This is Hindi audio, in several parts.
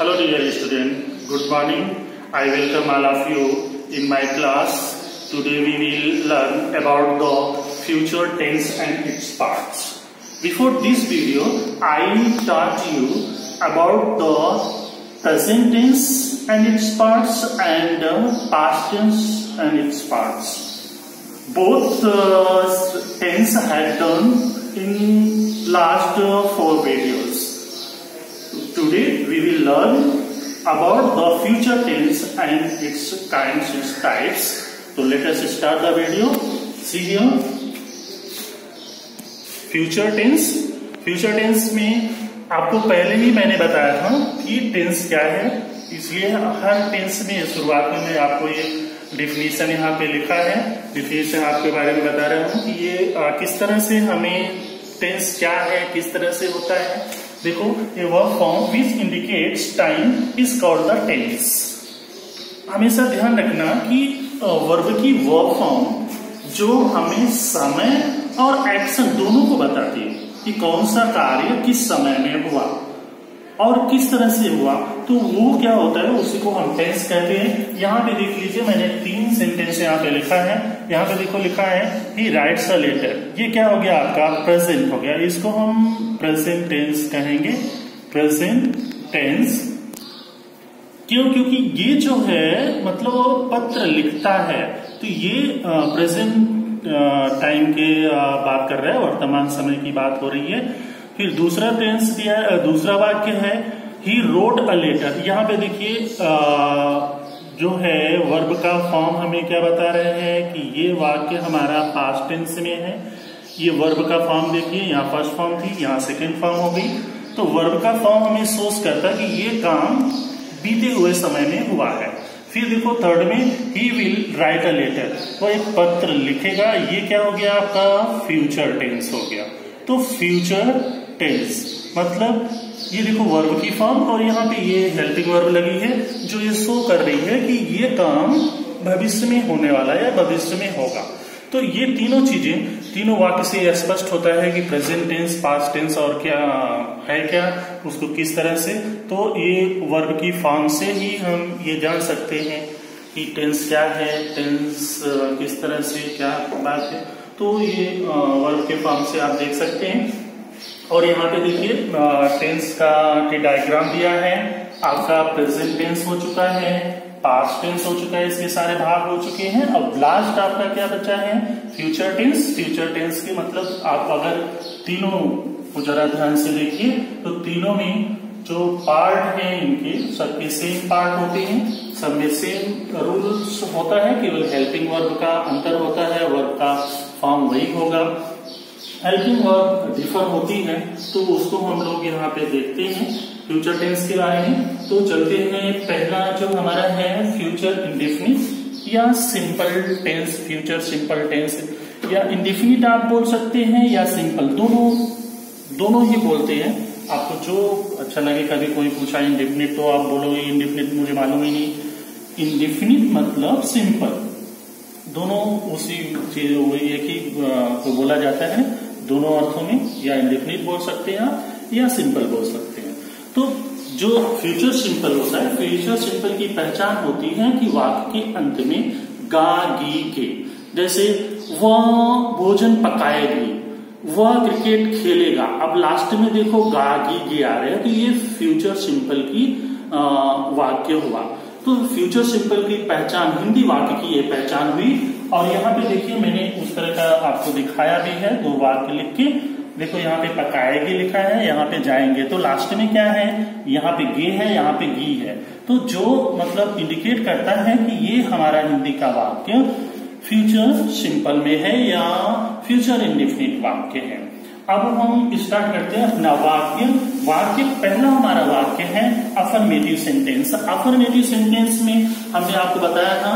Hello dear student, good morning. I welcome all of you in my class. Today we will learn about the future tense and its parts. Before this video, I taught you about the present tense and its parts and past tense and its parts. Both tense I had done in last 4 videos. Today we will learn about the future tense and its kinds, its types. So let us start the video. See here, future tense. Future tense में आपको पहले ही मैंने बताया था कि टेंस क्या है, इसलिए हर टेंस में शुरुआत में मैं आपको ये डिफिनीशन यहाँ पे लिखा है, डिफिनीशन आपके बारे में बता रहा हूँ कि ये किस तरह से हमें टेंस क्या है, किस तरह से होता है. देखो, a verb form which indicates time is called the tense. हमेशा ध्यान रखना कि वर्ब की वर्ब फॉर्म जो हमें समय और एक्शन दोनों को बताती है कि कौन सा कार्य किस समय में हुआ और किस तरह से हुआ, तो वो क्या होता है, उसी को हम टेंस कहते हैं. यहाँ पे देख लीजिए, मैंने 3 सेंटेंस यहाँ पे लिखा है. यहाँ पे देखो लिखा है ही राइट्स अ लेटर. ये क्या हो गया, आपका प्रेजेंट हो गया. इसको हम प्रेजेंट टेंस कहेंगे. प्रेजेंट टेंस क्यों? क्योंकि ये जो है मतलब वो पत्र लिखता है, तो ये प्रेजेंट टाइम के बात कर रहा है, वर्तमान समय की बात हो रही है. फिर दूसरा टेंस दिया, दूसरा वाक्य है ही रोट अ लेटर. यहाँ पे देखिए जो है वर्ब का फॉर्म हमें क्या बता रहे हैं कि ये वाक्य हमारा पास्ट टेंस में है. ये वर्ब का फॉर्म देखिए, यहाँ फर्स्ट फॉर्म थी, यहाँ सेकंड फॉर्म हो गई. तो वर्ब का फॉर्म हमें सोच करता है कि ये काम बीते हुए समय में हुआ है. फिर देखो थर्ड में he will write a letter, वो एक पत्र लिखेगा. ये क्या हो गया, आपका फ्यूचर टेंस हो गया. तो फ्यूचर टेंस मतलब ये देखो वर्ब की फॉर्म और यहाँ पे ये हेल्पिंग वर्ब लगी है जो ये शो कर रही है कि ये काम भविष्य में होने वाला है या भविष्य में होगा. तो ये तीनों चीजें, तीनों वाक्य से स्पष्ट होता है कि प्रेजेंट टेंस, पास्ट टेंस और क्या है, क्या उसको किस तरह से. तो ये वर्ब की फॉर्म से ही हम ये जान सकते हैं कि टेंस क्या है, टेंस किस तरह से क्या बात है. तो ये वर्ब के फॉर्म से आप देख सकते हैं. और यहाँ पे देखिए टेंस का डायग्राम दिया है. आपका प्रेजेंट टेंस हो चुका है, पास्ट टेंस हो चुका है, इसके सारे भाग हो चुके हैं. अब लास्ट आपका क्या बचा है, फ्यूचर टेंस. फ्यूचर टेंस के मतलब आप अगर तीनों को जरा ध्यान से देखिए तो तीनों में जो पार्ट है इनके सबके सेम पार्ट होते हैं, सब में सेम रूल्स होता है, केवल हेल्पिंग वर्ब का अंतर होता है, वर्ब का फॉर्म वही होगा. हेल्पिंग वर्ब डिफर होती है तो उसको हम लोग यहाँ पे देखते हैं फ्यूचर टेंस के बारे में. तो चलते हैं, पहला जो हमारा है फ्यूचर इंडेफिनिट या simple tense. Future simple tense या इंडेफिनिट आप बोल सकते हैं या सिंपल, दोनों ही बोलते हैं. आपको जो अच्छा लगे. कभी कोई पूछा इंडेफिनिट तो आप बोलोगे इंडेफिनिट मुझे मालूम ही नहीं. इंडेफिनिट मतलब सिंपल, दोनों उसी चीज वही है कि को बोला जाता है दोनों अर्थों में. या इंडेफिनिट बोल सकते हैं या सिंपल बोल सकते हैं. तो जो फ्यूचर सिंपल होता है, फ्यूचर सिंपल की पहचान होती है कि वाक्य के अंत में गा गी के, जैसे वह भोजन पकाएगी, वह क्रिकेट खेलेगा. अब लास्ट में देखो गा गी गे आ रहे हैं, तो ये फ्यूचर सिंपल की वाक्य हुआ. तो फ्यूचर सिंपल की पहचान, हिंदी वाक्य की ये पहचान हुई. और यहाँ पे देखिए मैंने उस तरह का आपको दिखाया भी है, 2 वाक्य लिख के. देखो यहाँ पे पकाएगी लिखा है, यहाँ पे जाएंगे, तो लास्ट में क्या है, यहाँ पे गे है, यहाँ पे गी है. तो जो मतलब इंडिकेट करता है कि ये हमारा हिंदी का वाक्य फ्यूचर सिंपल में है या फ्यूचर इंडेफिनिट वाक्य है. अब हम स्टार्ट करते हैं अपना वाक्य. पहला हमारा वाक्य है अफर्मेटिव सेंटेंस. अफर्मेटिव सेंटेंस में हमने आपको बताया था,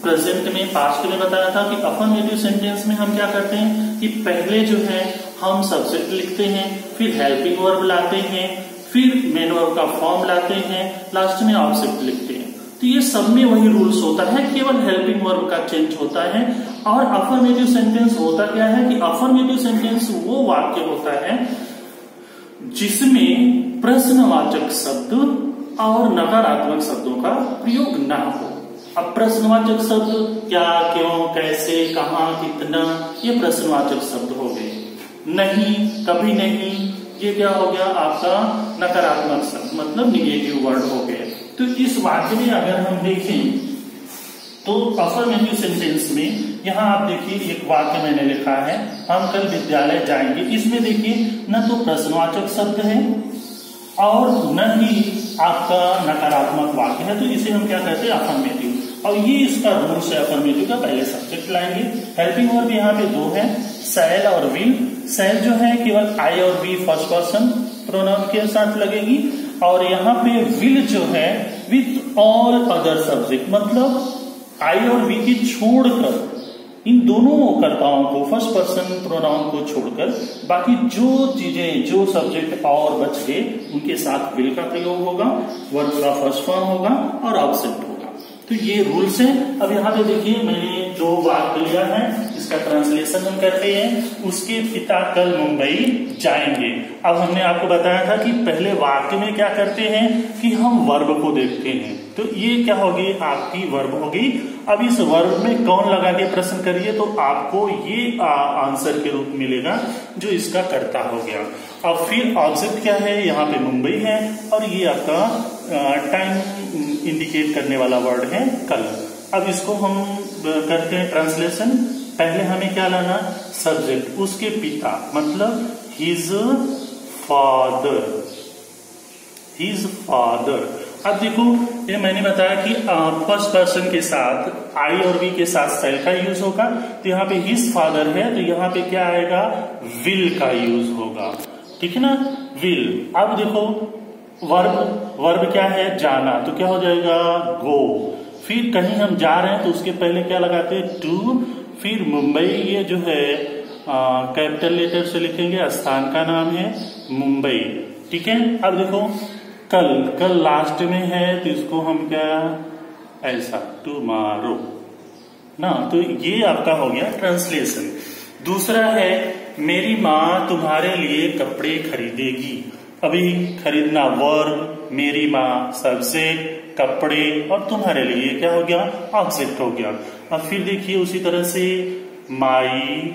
प्रेजेंट में, पास्ट में बताया था कि अफर्मेटिव सेंटेंस में हम क्या करते हैं कि पहले जो है हम सब्जेक्ट लिखते हैं, फिर हेल्पिंग वर्ब लाते हैं, फिर मेन वर्ब का फॉर्म लाते हैं, लास्ट में ऑब्जेक्ट लिखते हैं. तो ये सब में वही रूल्स होता है, केवल हेल्पिंग वर्ब का चेंज होता है. और अफर्मेटिव सेंटेंस होता क्या है कि अफर्मेटिव सेंटेंस वो वाक्य होता है जिसमें प्रश्नवाचक शब्द और नकारात्मक शब्दों का प्रयोग ना हो। अब प्रश्नवाचक शब्द क्या, क्यों, कैसे, कहाँ, कितना, ये प्रश्नवाचक शब्द हो गए। नहीं, कभी नहीं, ये क्या हो गया आपका नकारात्मक शब्द, मतलब निगेटिव वर्ड हो गए। तो इस वाक्य में अगर हम देखें तो अफर्मेटिव सेंटेंस में यहाँ आप देखिए एक वाक्य मैंने लिखा है, हम कल विद्यालय जाएंगे। इसमें देखिए न तो प्रश्नवाचक शब्द है और न ही आपका नकारात्मक वाक्य है, तो इसे हम क्या कहते हैं अफर्मेटिव। और ये इसका रूल्स है अफर्मेटिव का। पहले सब्जेक्ट लाएंगे, हेल्पिंग वर्ब यहाँ पे दो है, शैल और विल। शैल जो है केवल आई और बी फर्स्ट पर्सन प्रोनाउन के साथ लगेगी, और यहाँ पे विल जो है विथ ऑल अदर सब्जेक्ट, मतलब आई और वी की छोड़कर, इन दोनों कर्ताओं को फर्स्ट पर्सन प्रोनाउन को छोड़कर बाकी जो चीजें, जो सब्जेक्ट और बच गए उनके साथ विल का प्रयोग होगा, वर्ब का फर्स्ट फॉर्म होगा और ऑब्जेक्ट होगा। तो ये रूल्स हैं। अब यहाँ पे देखिए मैंने जो वाक्य लिया है इसका ट्रांसलेशन हम करते हैं। उसके पिता कल मुंबई जाएंगे। अब हमने आपको बताया था कि पहले वाक्य में क्या करते हैं कि हम वर्ब को देखते हैं, तो ये क्या होगी आपकी वर्ब होगी। अब इस वर्ब में कौन लगा के प्रश्न करिए तो आपको ये आंसर के रूप मिलेगा जो इसका कर्ता हो गया। अब फिर ऑब्जेक्ट क्या है, यहाँ पे मुंबई है, और ये आपका टाइम इंडिकेट करने वाला वर्ड है कल। अब इसको हम करते हैं ट्रांसलेशन। पहले हमें क्या लाना, सब्जेक्ट, उसके पिता, मतलब हिज फादर, हिज फादर। अब देखो ये मैंने बताया कि फर्स्ट पर्सन के साथ आई और वी के साथ सेल का यूज होगा, तो यहाँ पे हिज फादर है तो यहाँ पे क्या आएगा, विल का यूज होगा, ठीक है ना, विल। अब देखो वर्ब, वर्ब क्या है, जाना, तो क्या हो जाएगा गो। फिर कहीं हम जा रहे हैं तो उसके पहले क्या लगाते हैं, टू। फिर मुंबई, ये जो है कैपिटल लेटर से लिखेंगे, स्थान का नाम है मुंबई, ठीक है। अब देखो कल, कल लास्ट में है तो इसको हम क्या ऐसा टुमारो ना, तो ये आपका हो गया ट्रांसलेशन। दूसरा है मेरी माँ तुम्हारे लिए कपड़े खरीदेगी। अभी खरीदना वर्ब, मेरी माँ सब्जेक्ट, कपड़े, और तुम्हारे लिए क्या हो गया ऑब्जेक्ट हो गया। अब फिर देखिए उसी तरह से माई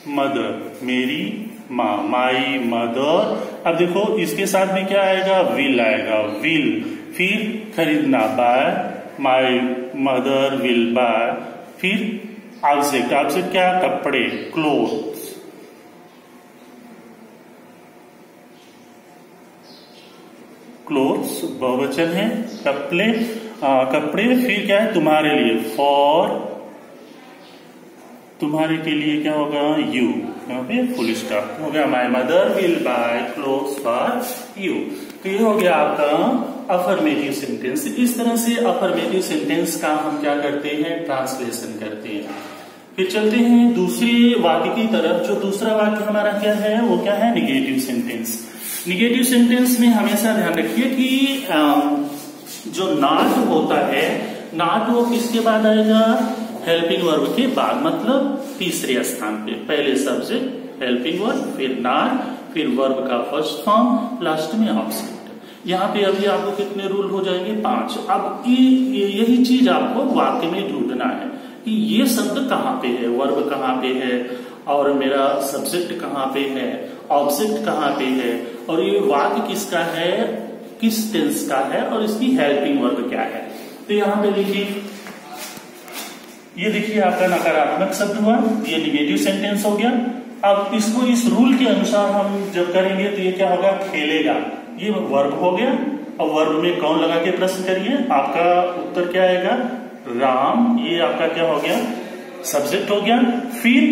मदर, मेरी माँ, माई मदर। अब देखो इसके साथ में क्या आएगा, विल आएगा, विल। फिर खरीदना buy, my mother will buy. फिर ऑब्जेक्ट, ऑब्जेक्ट क्या, कपड़े, क्लोथ्स, क्लोथ्स बहुवचन है, कपड़े, कपड़े। फिर क्या है, तुम्हारे लिए, फॉर, तुम्हारे के लिए क्या होगा, यू, यहाँ पे फुल स्टॉप हो गया, माई mother will bye clothes for you. तो ये हो गया आपका अफर्मेटिव सेंटेंस। इस तरह से अफर्मेटिव सेंटेंस का हम क्या करते हैं, ट्रांसलेशन करते हैं। फिर चलते हैं दूसरे वाक्य की तरफ। जो दूसरा वाक्य हमारा क्या है, वो क्या है, निगेटिव सेंटेंस। निगेटिव सेंटेंस में हमेशा ध्यान रखिए कि जो नॉट होता है, नॉट वो किसके बाद आएगा, हेल्पिंग वर्ब के बाद, मतलब तीसरे स्थान पे। पहले सब्जेक्ट, हेल्पिंग वर्ब, फिर नॉट, फिर वर्ब का फर्स्ट फॉर्म, लास्ट में ऑब्जेक्ट। यहाँ पे अभी आपको कितने रूल हो जाएंगे, 5। अब यही चीज आपको वाक्य में ढूंढना है कि ये शब्द कहाँ पे है, वर्ब कहाँ पे है, और मेरा सब्जेक्ट कहाँ पे है, ऑब्जेक्ट कहाँ पे है, और ये वाक्य किसका है, किस टेंस का है, और इसकी हेल्पिंग वर्ब क्या है। तो यहाँ पे देखिए, ये देखिए आपका नकारात्मक शब्द हुआ, ये निगेटिव सेंटेंस हो गया। अब इसको इस रूल के अनुसार हम जब करेंगे तो ये क्या होगा, खेलेगा, ये वर्ब हो गया। और वर्ब में कौन लगा के प्रश्न करिए, आपका उत्तर क्या आएगा, राम, ये आपका क्या हो गया, सब्जेक्ट हो गया। फिर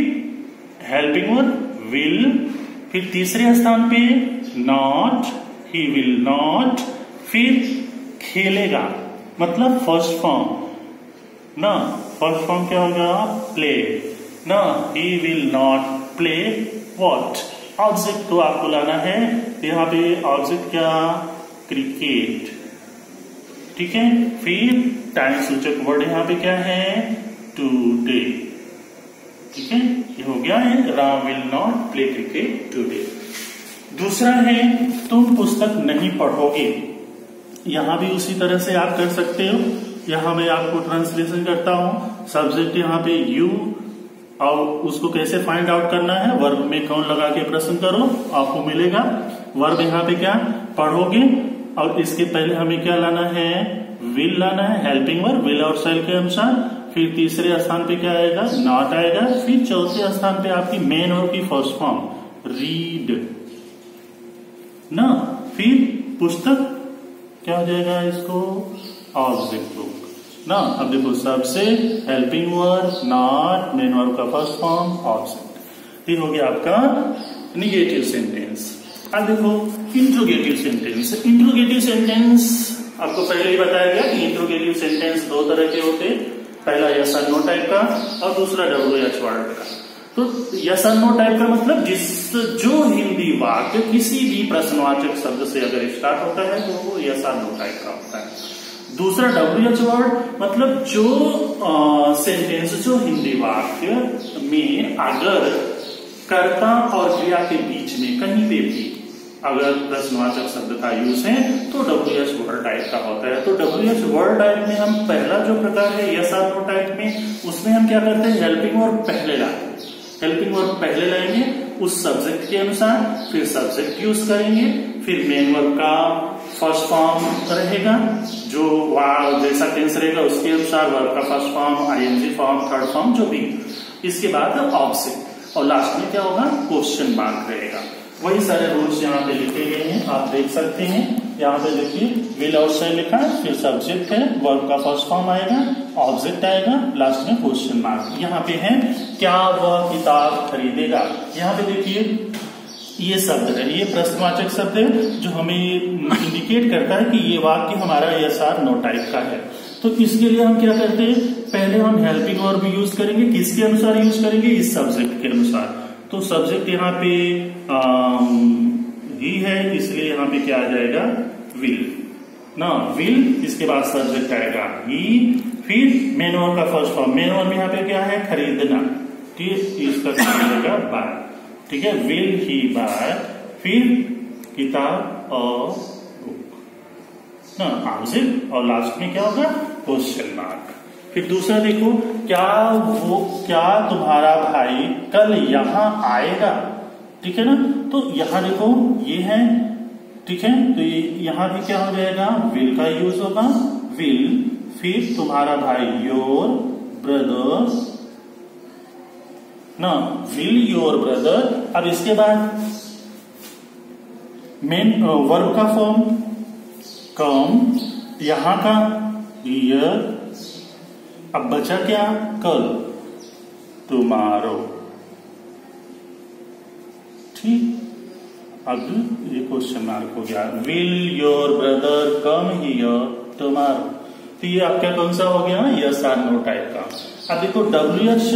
हेल्पिंग वर्ब विल, फिर तीसरे स्थान पे नॉट, ही विल नॉट। फिर खेलेगा, मतलब फर्स्ट फॉर्म ना, फर्स्ट फॉर्म क्या होगा, प्ले ना, he will not play what. Object तो आपको लाना है, यहाँ पे ऑब्जेक्ट क्या, क्रिकेट, ठीक है। फिर टाइम सूचक वर्ड यहाँ पे क्या है, टुडे, ठीक है, ये हो गया है, Ram will not play cricket today. दूसरा है तुम पुस्तक नहीं पढ़ोगे, यहाँ भी उसी तरह से आप कर सकते हो। यहाँ मैं आपको ट्रांसलेशन करता हूँ। सब्जेक्ट यहाँ पे यू, और उसको कैसे फाइंड आउट करना है, वर्ब में कौन लगा के प्रश्न करो, आपको मिलेगा। वर्ब यहाँ पे क्या पढ़ोगे, और इसके पहले हमें क्या लाना है, विल लाना है, हेल्पिंग वर्ब विल और शैल के अनुसार। फिर तीसरे स्थान पे क्या आएगा, नॉट आएगा। फिर चौथे स्थान पे आपकी मेन वर्ब की फर्स्ट फॉर्म रीड ना। फिर पुस्तक क्या हो जाएगा, इसको ऑब्जेक्ट बुक ना। अब देखो सबसे helping verb not, main verb का फर्स्ट फॉर्म ऑब्जेक्ट। ये हो गया आपका निगेटिव सेंटेंस। अब देखो इंट्रोगेटिव सेंटेंस। इंट्रोगेटिव सेंटेंस आपको पहले ही बताया गया कि इंट्रोगेटिव सेंटेंस दो तरह के होते, पहला यस और नो टाइप का और दूसरा WH वर्ड का। तो यस और नो टाइप का मतलब जो हिंदी वाक्य किसी भी प्रश्नवाचक शब्द से अगर स्टार्ट होता है तो वो यस और नो टाइप का होता है। दूसरा WH वर्ड मतलब जो सेंटेंस जो हिंदी वाक्य में अगर कर्ता और क्रिया के बीच में कहीं पे भी अगर प्रश्नवाचक शब्द का यूज है तो WH वर्ड टाइप का होता है। तो WH वर्ड टाइप में हम पहला जो प्रकार है यस और नो टाइप में, उसमें हम क्या करते हैं, हेल्पिंग वर्ब पहले लाते हैं। हेल्पिंग वर्ब पहले लाएंगे उस सब्जेक्ट के अनुसार, फिर सब्जेक्ट यूज करेंगे, फिर मेन वर्ब का फर्स्ट फॉर्म रहेगा, जो जैसा टेंस रहेगा उसके अनुसार वर्ब का first form, ING form, third form जो भी। इसके बाद ऑब्जेक्ट, और लास्ट में क्या होगा, क्वेश्चन मार्क रहेगा। वही सारे रूल्स यहाँ पे लिखे गए हैं, आप देख सकते हैं। यहाँ पे देखिए विल और शैल लिखा है, फिर सब्जेक्ट है, वर्ब का फर्स्ट फॉर्म आएगा, ऑब्जेक्ट आएगा, लास्ट में क्वेश्चन मार्क। यहाँ पे है क्या वह किताब खरीदेगा। यहाँ पे देखिए ये शब्द है, ये प्रश्नवाचक शब्द है जो हमें इंडिकेट करता है कि ये वाक्य हमारा यस और नो टाइप का है। तो इसके लिए हम क्या करते हैं, पहले हम हेल्पिंग वर्ब यूज करेंगे, किसके अनुसार यूज करेंगे, इस सब्जेक्ट के अनुसार। तो सब्जेक्ट यहाँ पे ही है, इसलिए यहाँ पे क्या आ जाएगा, विल ना, विल। इसके बाद सब्जेक्ट आएगा ही, फिर मेन वर्ब का फर्स्ट फॉर्म, मेन वर्ब यहाँ पे क्या है, खरीदना, ठीक है, इसका क्या आएगा, बाय, ठीक है, विल ही बाय, फिर किताब और बुक ना, ऑब्जेक्ट, और लास्ट में क्या होगा, क्वेश्चन मार्क। फिर दूसरा देखो, क्या तुम्हारा भाई कल यहाँ आएगा, ठीक है ना। तो यहाँ देखो ये है, ठीक है, तो यहाँ भी क्या हो जाएगा, विल का यूज होगा, विल, फिर तुम्हारा भाई योर ब्रदर ना, विल योर ब्रदर। अब इसके बाद मेन वर्ब का फॉर्म कम, यहाँ का हियर, अब बचा क्या, कल, टुमारो, ठीक। अब ये क्वेश्चन मार्क हो गया, will your brother come here tomorrow. तो ये आपका कौन सा हो गया, यस और नो टाइप का। अब देखो WH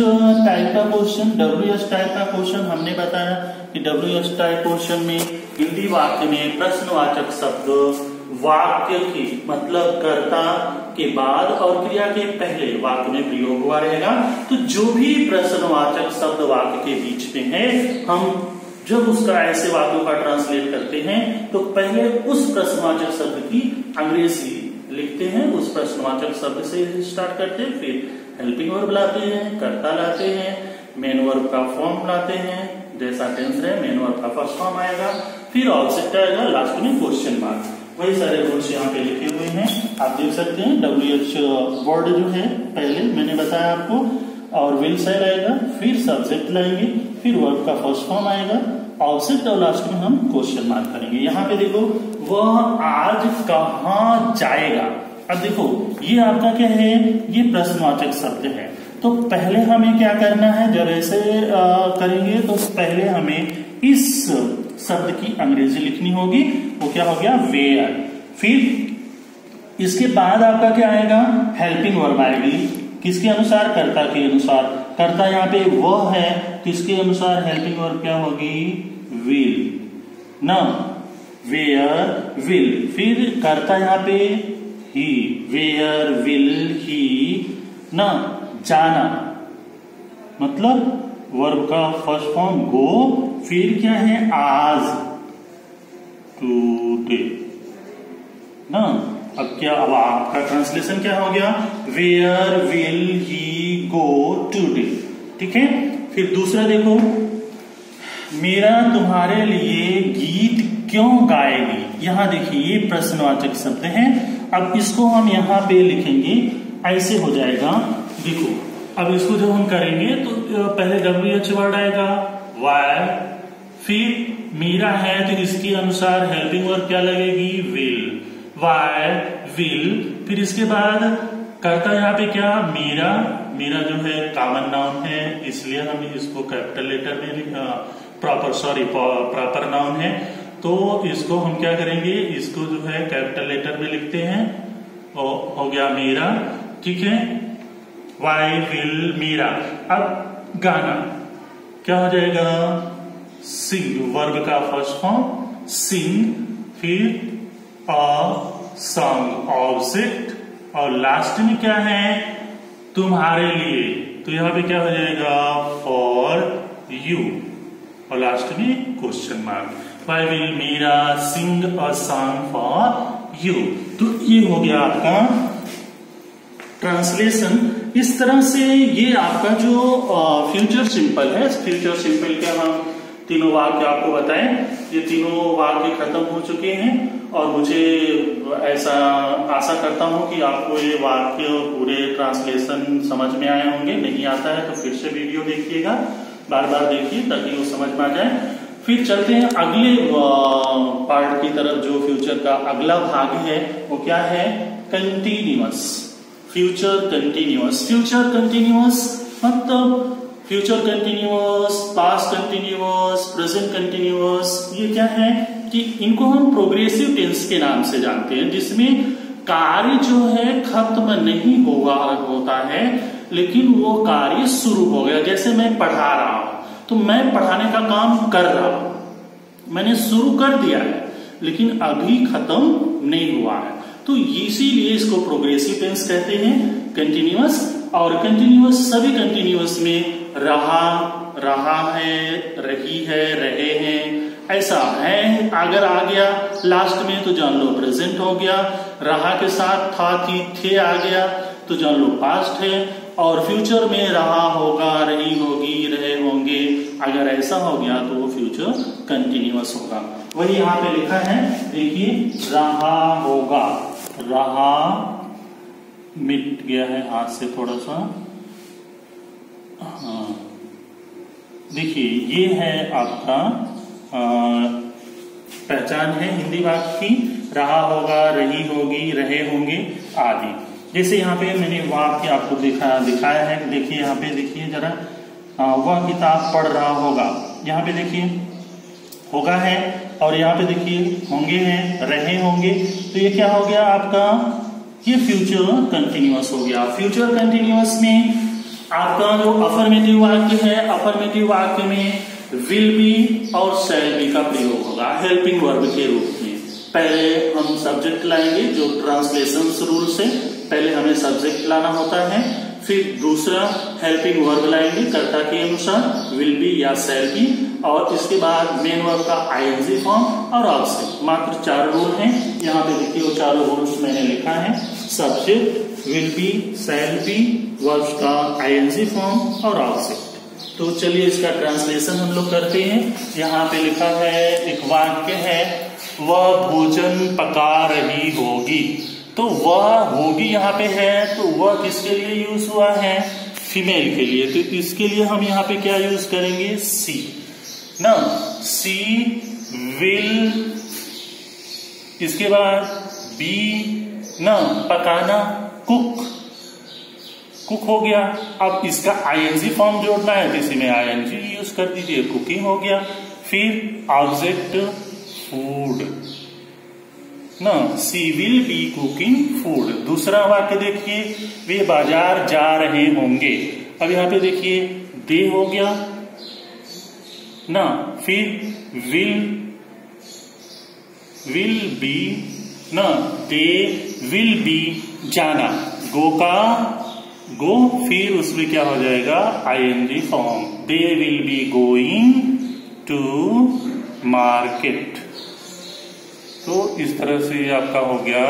टाइप का क्वेश्चन, WH टाइप का क्वेश्चन हमने बताया कि WH टाइप क्वेश्चन में हिंदी वाक्य में प्रश्नवाचक शब्द वाक्य की मतलब कर्ता के बाद और क्रिया के पहले वाक्य में प्रयोग हुआ रहेगा। तो जो भी प्रश्नवाचक शब्द वाक्य के बीच में है, हम जब उसका ऐसे वाक्यों का ट्रांसलेट करते हैं तो पहले उस प्रश्नवाचक शब्द की अंग्रेजी लिखते हैं, उस प्रश्नवाचक शब्द से स्टार्ट करते हैं, फिर हेल्पिंग वर्ब लाते हैं, कर्ता लाते हैं, मेन वर्ब का फॉर्म लाते हैं, जैसा टेंस है मेन वर्ब का फर्स्ट फॉर्म आएगा, फिर ऑब्जेक्ट आएगा, लास्ट में क्वेश्चन मार्क। वही सारे रूल्स यहाँ पे लिखे हुए हैं, आप देख सकते हैं। WH वर्ड जो है पहले मैंने बताया आपको, और विल शैल आएगा, फिर सब्जेक्ट लाएंगे, फिर वर्ब का फर्स्ट फॉर्म आएगा, ऑब्जेक्ट, और लास्ट में हम क्वेश्चन मार्क करेंगे। यहाँ पे देखो वह आज कहाँ जाएगा। अब देखो ये आपका क्या है, ये प्रश्नवाचक शब्द है। तो पहले हमें क्या करना है, जब ऐसे करेंगे तो पहले हमें इस शब्द की अंग्रेजी लिखनी होगी, वो क्या हो गया, वेयर। फिर इसके बाद आपका क्या आएगा, हेल्पिंग वर्ब आएगी, किसके अनुसार, कर्ता के अनुसार। कर्ता यहाँ पे वह है, किसके अनुसार, हेल्पिंग वर्ब क्या होगी, विल ना, वेयर विल। फिर कर्ता यहाँ पे ही, वेयर विल ही ना, जाना मतलब वर्ब का फर्स्ट फॉर्म गो, फिर क्या है, आज, टुडे ना, अब क्या, अब आपका ट्रांसलेशन क्या हो गया, where will he go today. ठीक है, फिर दूसरा देखो, मीरा तुम्हारे लिए गीत क्यों गाएगी। यहां देखिए ये प्रश्नवाचक शब्द है। अब इसको हम यहाँ पे लिखेंगे, ऐसे हो जाएगा। देखो अब इसको जब हम करेंगे तो पहले WH वर्ड आएगा, वाई, फिर मीरा है तो इसके अनुसार हेल्पिंग वर्ब क्या लगेगी, विल, वाई विल। फिर इसके बाद करता यहाँ पे क्या, मीरा, मीरा जो है कॉमन नाउन है इसलिए हम इसको कैपिटल लेटर में प्रॉपर नाउन है तो इसको हम क्या करेंगे, इसको जो है कैपिटल लेटर में लिखते हैं, हो गया मीरा। ठीक है, वाई विल मीरा। अब गाना क्या हो जाएगा, सिंग, वर्ब का फर्स्ट फॉर्म सिंग, फिर अ सॉन्ग ऑब्जेक्ट, और लास्ट में क्या है, तुम्हारे लिए, तो यहां पे क्या हो जाएगा, फॉर यू, और लास्ट में question mark. Why will Meera sing a song for you. तो ये हो गया आपका ट्रांसलेशन। इस तरह से ये आपका जो फ्यूचर सिंपल है, फ्यूचर सिंपल के हम तीनों वाक्य आपको बताएं, ये तीनों वाक्य खत्म हो चुके हैं और मुझे ऐसा आशा करता हूं कि आपको ये वाक्य पूरे ट्रांसलेशन समझ में आए होंगे। नहीं आता है तो फिर से वीडियो देखिएगा, बार बार देखिए ताकि वो समझ में आ जाए। फिर चलते हैं अगले पार्ट की तरफ, जो फ्यूचर का अगला भाग है वो क्या है, continuous, future continuous. Future continuous मतलब future continuous, past continuous, present continuous, ये क्या है कि इनको हम प्रोग्रेसिव टेंस के नाम से जानते हैं, जिसमें कार्य जो है खत्म नहीं होता है लेकिन वो कार्य शुरू हो गया। जैसे मैं पढ़ा रहा हूं तो मैं पढ़ाने का काम कर रहा हूं, मैंने शुरू कर दिया है लेकिन अभी खत्म नहीं हुआ है, तो इसीलिए इसको प्रोग्रेसिव टेंस कहते हैं, कंटिन्यूअस। और कंटिन्यूअस सभी कंटिन्यूअस में रहा है, रही है, रहे हैं, ऐसा है अगर आ गया लास्ट में तो जान लो प्रेजेंट हो गया, रहा के साथ था, थी, थे आ गया तो जान लो पास्ट है, और फ्यूचर में रहा होगा, रही होगी, रहे होंगे, अगर ऐसा हो गया तो वो फ्यूचर कंटिन्यूअस होगा। वही यहाँ पे लिखा है, देखिए रहा होगा, रहा मिट गया है हाथ से थोड़ा सा, हाँ देखिए ये है आपका पहचान है हिंदी वाक्य की, रहा होगा, रही होगी, रहे होंगे आदि। जैसे यहाँ पे मैंने वाक्य आपको दिखाया है, देखिए यहाँ पे देखिए जरा, वह किताब पढ़ रहा होगा, यहाँ पे देखिए होगा है, और यहाँ पे देखिए होंगे हैं, रहे होंगे, तो ये क्या हो गया आपका, ये फ्यूचर कंटिन्यूअस हो गया। फ्यूचर कंटिन्यूअस में आपका जो अफर्मेटिव वाक्य है, अफर्मेटिव वाक्य में विल बी और शैल बी का प्रयोग होगा हेल्पिंग वर्ब के रूप में। पहले हम सब्जेक्ट लाएंगे, जो ट्रांसलेशन रूल से पहले हमें सब्जेक्ट लाना होता है, फिर दूसरा हेल्पिंग वर्ब लाएंगे कर्ता के अनुसार, विल बी या शैल बी, और इसके बाद मेन वर्ब का आईएनजी फॉर्म और ऑब्जेक्ट। मात्र 4 रूल हैं, यहाँ पे देखिए वो 4 रूल्स मैंने लिखा है, subject, will be, shall be, verb का आईएनजी फॉर्म और ऑब्जेक्ट। तो चलिए इसका ट्रांसलेशन हम लोग करते हैं। यहाँ पे लिखा है, एक वाक्य है, वह भोजन पका रही होगी, तो वह होगी यहाँ पे है, तो वह किसके लिए यूज हुआ है, फीमेल के लिए, तो इसके लिए हम यहाँ पे क्या यूज करेंगे, सी ना, सी विल, इसके बाद बी ना, पकाना, कुक, कुक हो गया। अब इसका आईएनजी फॉर्म जोड़ना है तो इसी में आईएनजी यूज कर दीजिए, कुकिंग हो गया। फिर ऑब्जेक्ट फूड ना, सी विल बी कुकिंग फूड। दूसरा वाक्य देखिए, वे बाजार जा रहे होंगे, अब यहाँ पे देखिए दे हो गया ना, फिर विल बी ना, दे विल बी जाना, गो का गो, फिर उसमें क्या हो जाएगा, ING form, they will be going to market. तो इस तरह से आपका हो गया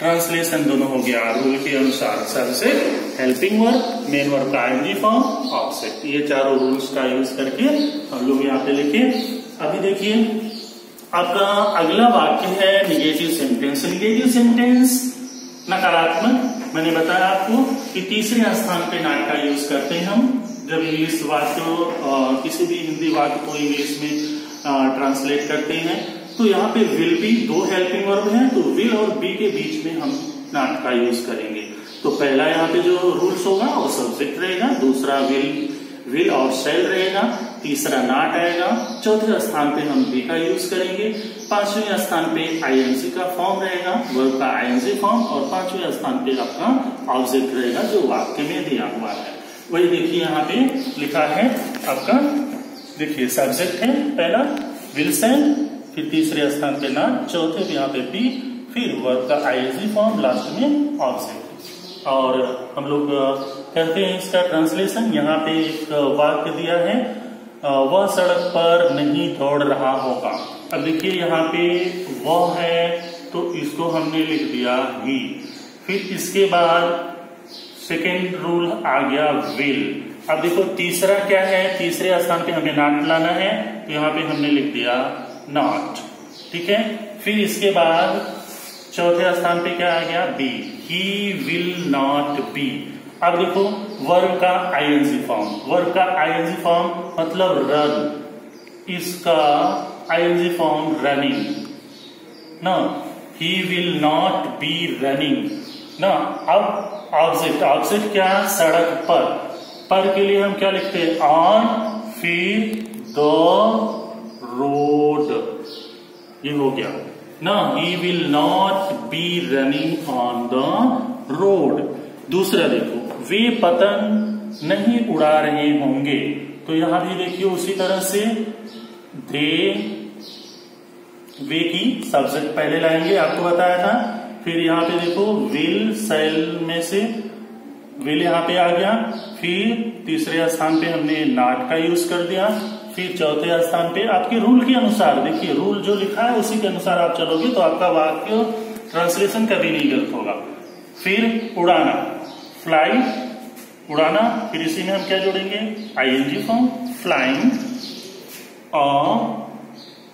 ट्रांसलेशन दोनों हो गया रूल के अनुसार। Subject, helping verb, main verb का आईएनजी फॉर्म, ऑब्जेक्ट, ये चारों रूल्स का यूज करके हम लोग यहाँ पे लिखे। अभी देखिए आपका अगला वाक्य है निगेटिव सेंटेंस। निगेटिव सेंटेंस नकारात्मक, मैंने बताया आपको कि तीसरे स्थान पे नॉट का यूज करते हैं हम जब इंग्लिश वाक्य किसी भी हिंदी वाक्य को इंग्लिश में ट्रांसलेट करते हैं। तो यहाँ पे विल बी, दो हेल्पिंग वर्ब है, तो विल और बी के बीच में हम नॉट का यूज करेंगे। तो पहला यहाँ पे जो रूल्स होगा वो सब्जेक्ट रहेगा, दूसरा विल और शैल रहेगा, तीसरा नॉट आएगा, चौथे स्थान पे हम बी का यूज करेंगे, पांचवें स्थान पे आईएनजी का फॉर्म रहेगा, वर्ब का आईएनजी फॉर्म, और पांचवें स्थान पे आपका ऑब्जेक्ट रहेगा जो वाक्य में दिया हुआ है। वही देखिए यहाँ पे लिखा है आपका, देखिए सब्जेक्ट है पहला विल शैल, फिर तीसरे स्थान पे नॉट, चौथे पे यहाँ पे बी, फिर वर्ब का आईएनजी फॉर्म, लास्ट में ऑब्जेक्ट। और हम लोग करते हैं इसका ट्रांसलेशन। यहाँ पे एक वाक्य दिया है, वह सड़क पर नहीं दौड़ रहा होगा। अब देखिए यहाँ पे वह है तो इसको हमने लिख दिया ही, फिर इसके बाद सेकेंड रूल आ गया विल। अब देखो तीसरा क्या है, तीसरे स्थान पे हमें नॉट लाना है, तो यहाँ पे हमने लिख दिया नॉट, ठीक है। फिर इसके बाद चौथे स्थान पे क्या आ गया, be, he will not be. अब देखो वर्ब का आईएनजी फॉर्म, वर्ब का आईएनजी फॉर्म मतलब रन, इसका आईएनजी फॉर्म रनिंग ना, he will not be running ना। अब ऑब्जेक्ट, ऑब्जेक्ट क्या, सड़क पर के लिए हम क्या लिखते हैं, ऑन, फिर द रोड, ये हो गया ना, he will not be running on the road. दूसरा देखो, वे पतंग नहीं उड़ा रहे होंगे, तो यहां भी देखिए उसी तरह से वे की सब्जेक्ट पहले लाएंगे, आपको बताया था। फिर यहाँ पे देखो विल शैल में से विल यहाँ पे आ गया, फिर तीसरे स्थान पे हमने नॉट का यूज कर दिया, फिर चौथे स्थान पे आपके रूल के अनुसार, देखिए रूल जो लिखा है उसी के अनुसार आप चलोगे तो आपका वाक्य ट्रांसलेशन कभी नहीं गलत होगा। फिर उड़ाना, फ्लाई, उड़ाना, फिर इसी में हम क्या जोड़ेंगे, आईएनजी फॉर्म, फ्लाइंग, और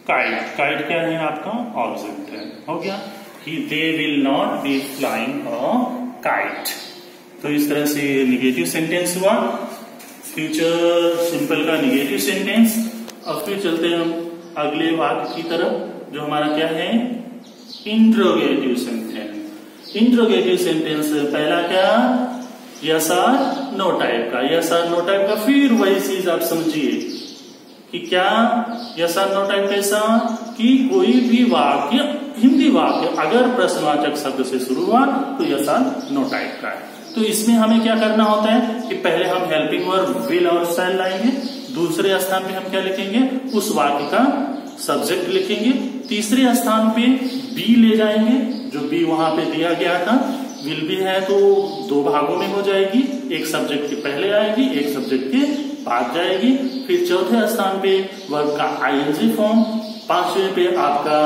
काइट, काइट क्या है आपका, ऑब्जेक्ट है, हो गया कि they will not be flying a kite. तो इस तरह से निगेटिव सेंटेंस हुआ, फ्यूचर सिंपल का निगेटिव सेंटेंस। अब फिर चलते हैं हम अगले वाक्य की तरफ जो हमारा क्या है, इंट्रोगेटिव सेंटेंस। इंट्रोगेटिव सेंटेंस पहला क्या, यस आर नो टाइप का, यस आर नो टाइप का, फिर वही चीज आप समझिए कि क्या यस आर नो टाइप कैसा, कि कोई भी वाक्य, हिंदी वाक्य अगर प्रश्नवाचक शब्द से शुरू हुआ तो यस आर नो टाइप का है। तो इसमें हमें क्या करना होता है कि पहले हम हेल्पिंग वर्ब विल और शैल लाएंगे, दूसरे स्थान पे हम क्या लिखेंगे, उस वाक्य का सब्जेक्ट लिखेंगे, तीसरे स्थान पे बी ले जाएंगे, जो बी वहां पे दिया गया था, विल भी है तो दो भागों में हो जाएगी, एक सब्जेक्ट के पहले आएगी, एक सब्जेक्ट के बाद जाएगी, फिर चौथे स्थान पे वर्ब का आईएनजी फॉर्म, पांचवें पे आपका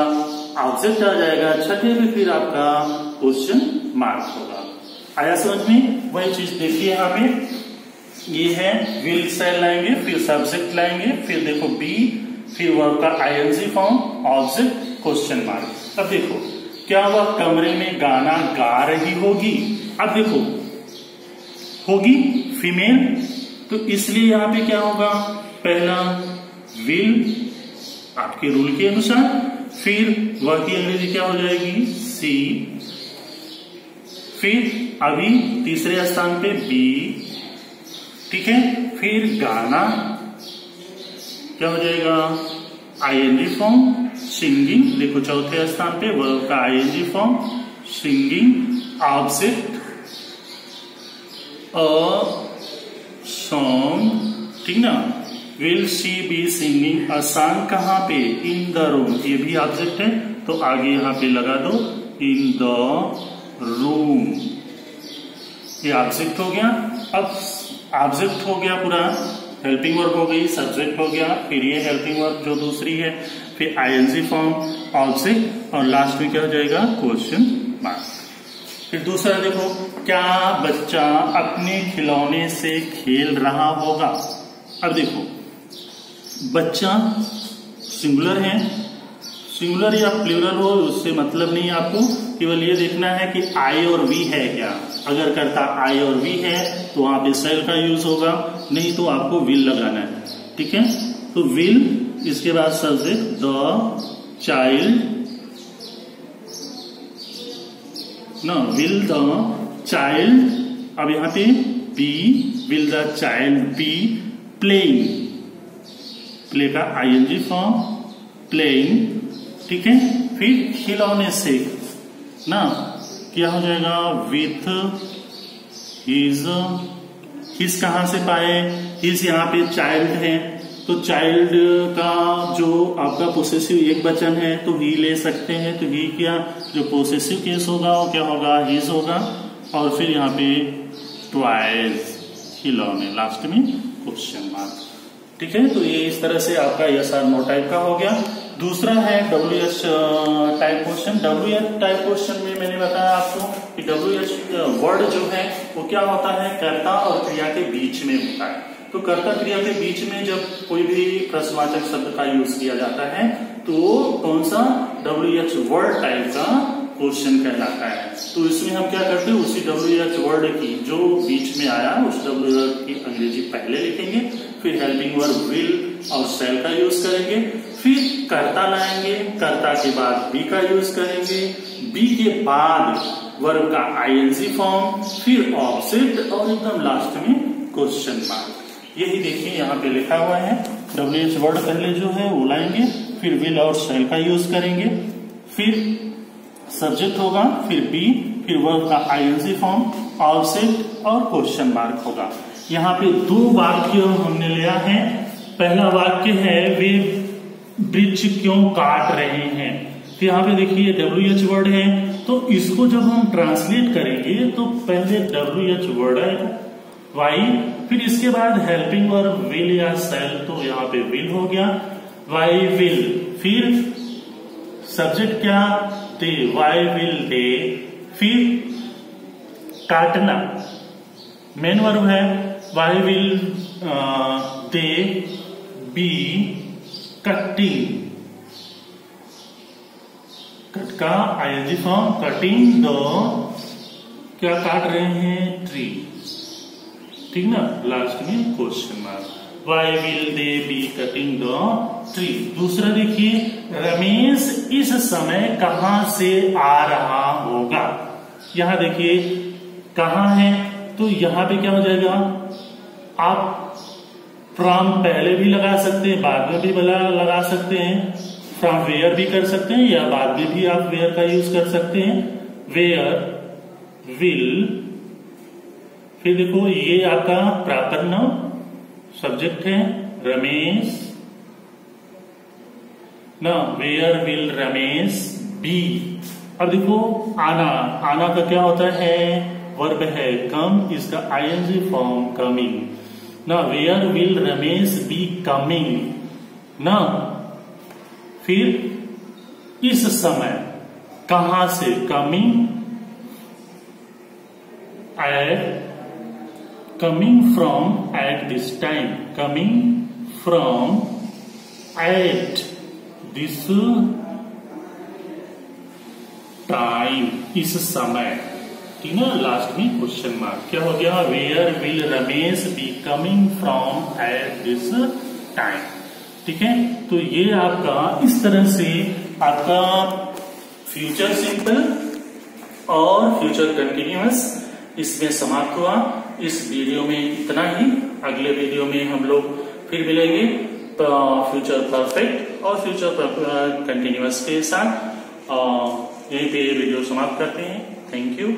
ऑब्जेक्ट आ जाएगा, छठे पे फिर आपका क्वेश्चन मार्क होगा। आया समझ में? वही चीज देखिए यहाँ पे, ये है विल शैल लाएंगे, फिर सब्जेक्ट लाएंगे, फिर देखो बी, फिर वर्ब का ING form, object, question mark. अब देखो क्या वह कमरे में गाना गा रही होगी, अब देखो होगी फीमेल, तो इसलिए यहाँ पे क्या होगा, पहला विल आपके रूल के अनुसार, फिर वह की अंग्रेजी क्या हो जाएगी, सी, फिर अभी तीसरे स्थान पे बी, ठीक है, फिर गाना क्या हो जाएगा, आईएनजी फॉर्म, सिंगिंग, देखो चौथे स्थान पे वर्ब का ING form, singing, object, a song, ठीक ना, will she be singing a song, कहाँ पे, इन द रूम, ये भी ऑब्जेक्ट है तो आगे यहाँ पे लगा दो इन द रूम, ये ऑब्जेक्ट हो गया। अब ऑब्जेक्ट हो गया पूरा, हेल्पिंग वर्ब हो गई, सब्जेक्ट हो गया, फिर ये हेल्पिंग वर्ब जो दूसरी है, फिर आईएनजी फॉर्म, ऑब्जेक्ट, और लास्ट में क्या हो जाएगा, क्वेश्चन मार्क। फिर दूसरा देखो, क्या बच्चा अपने खिलौने से खेल रहा होगा। अब देखो बच्चा सिंगुलर है, सिंगुलर या प्लूरल हो उससे मतलब नहीं है आपको, केवल ये देखना है कि आई और वी है क्या। अगर करता आई और वी है तो वहां पे सेल का यूज होगा, नहीं तो आपको विल लगाना है। ठीक है, तो विल, इसके बाद सब्जेक्ट द चाइल्ड, ना विल द चाइल्ड। अब यहां पे be, will the child be playing, play का आईएनजी फॉर्म प्लेइंग। ठीक है, फिर खिलौने से ना क्या हो जाएगा, विथ हिज, हिज कहां से पाए, हिज यहाँ पे चाइल्ड है, तो चाइल्ड का जो आपका पोसेसिव एक वचन है तो ही ले सकते हैं, तो ही क्या जो पोसेसिव केस होगा वो क्या होगा, हिज होगा। और फिर यहाँ पे ट्वाइस, खिलौने, लास्ट में क्वेश्चन मार्क। ठीक है, तो ये इस तरह से आपका यस आर नो टाइप का हो गया। दूसरा है WH type question. WH type question में मैंने बताया आपको कि WH वर्ड जो है वो क्या होता है, कर्ता और क्रिया के बीच में होता है। तो कर्ता क्रिया के बीच में जब कोई भी प्रश्नवाचक शब्द का यूज किया जाता है तो कौन सा WH वर्ड टाइप का क्वेश्चन कहलाता है। तो इसमें हम क्या करते हैं, उसी WH वर्ड की जो बीच में आया उस WH की अंग्रेजी पहले लिखेंगे, फिर हेल्पिंग वर्ब विल और सेल का यूज करेंगे, फिर कर्ता लाएंगे, कर्ता के बाद बी का यूज करेंगे, बी के बाद वर्ब का आईएनजी फॉर्म, फिर ऑब्जेक्ट और एकदम लास्ट में क्वेश्चन मार्क। यही देखिए यहाँ पे लिखा हुआ है, WH वर्ड पहले जो है वो लाएंगे, फिर विल और सेल का यूज करेंगे, फिर सब्जेक्ट होगा, फिर बी, फिर वर्ब का आईएनजी फॉर्म, ऑब्जेक्ट और क्वेश्चन मार्क होगा। यहाँ पे दो वाक्य हमने लिया है। पहला वाक्य है वे वृक्ष क्यों काट रहे हैं। तो यहाँ पे देखिए WH वर्ड है, तो इसको जब हम ट्रांसलेट करेंगे तो पहले WH वर्ड है वाई, फिर इसके बाद हेल्पिंग वर्ब विल या सेल, तो यहाँ पे विल हो गया, वाई विल, फिर सब्जेक्ट क्या दे, वाई विल दे, फिर काटना मेन वर्ब है, why will they be cutting, cut का आईएनजी फॉर्म, कटिंग द, क्या काट रहे हैं, ट्री। ठीक ना, लास्ट में question mark, why will they be cutting the tree. दूसरा देखिए, रमेश इस समय कहां से आ रहा होगा। यहां देखिए कहां है, तो यहां पे क्या हो जाएगा, आप फ्रॉम पहले भी लगा सकते हैं, बाद में भी लगा सकते हैं, फ्रॉम वेयर भी कर सकते हैं, या बाद में भी आप वेयर का यूज कर सकते हैं, वेयर विल। फिर देखो ये आपका प्रॉपर नाउन, सब्जेक्ट है रमेश, ना वेयर विल रमेश बी। अब देखो आना, आना का क्या होता है, वर्ब है कम, इसका आईएनजी फॉर्म कमिंग, ना where will Ramesh be coming, ना फिर इस समय कहां से, coming at, coming from at this time, coming from at this time, इस समय। ठीक है, लास्ट में क्वेश्चन मार्क क्या हो गया, where will Ramesh be coming from at this time. ठीक है, तो ये आपका इस तरह से आपका फ्यूचर सिंपल और फ्यूचर कंटिन्यूअस इसमें समाप्त हुआ। इस वीडियो में इतना ही, अगले वीडियो में हम लोग फिर मिलेंगे फ्यूचर परफेक्ट और फ्यूचर कंटिन्यूअस के साथ। यहीं पे वीडियो समाप्त करते हैं। Thank you.